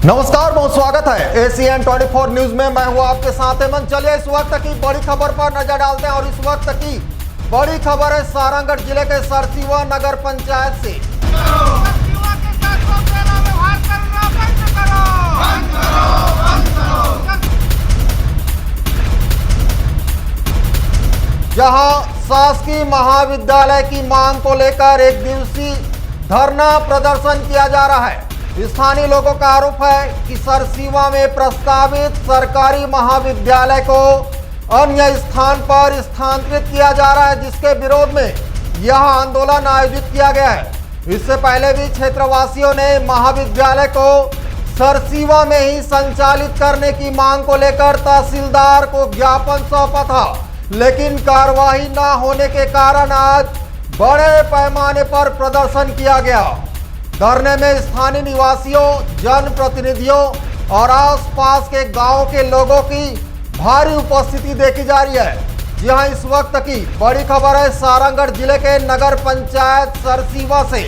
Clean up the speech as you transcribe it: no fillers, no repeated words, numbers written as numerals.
नमस्कार, बहुत स्वागत है एसीएन 24 न्यूज में। मैं हूं आपके साथ हेमंत। चलिए इस वक्त की बड़ी खबर पर नजर डालते हैं और इस वक्त की बड़ी खबर है सारंगगढ़ जिले के सरसीवा नगर पंचायत से। जहां शासकीय महाविद्यालय की मांग को लेकर एक दिवसीय धरना प्रदर्शन किया जा रहा है। स्थानीय लोगों का आरोप है कि सरसीवा में प्रस्तावित सरकारी महाविद्यालय को अन्य स्थान पर स्थानांतरित किया जा रहा है, जिसके विरोध में यह आंदोलन आयोजित किया गया है। इससे पहले भी क्षेत्रवासियों ने महाविद्यालय को सरसीवा में ही संचालित करने की मांग को लेकर तहसीलदार को ज्ञापन सौंपा था, लेकिन कार्रवाई न होने के कारण आज बड़े पैमाने पर प्रदर्शन किया गया। धरने में स्थानीय निवासियों, जनप्रतिनिधियों और आसपास के गांव के लोगों की भारी उपस्थिति देखी जा रही है। जी हां, इस वक्त की बड़ी खबर है सारंगगढ़ जिले के नगर पंचायत सरसीवा से।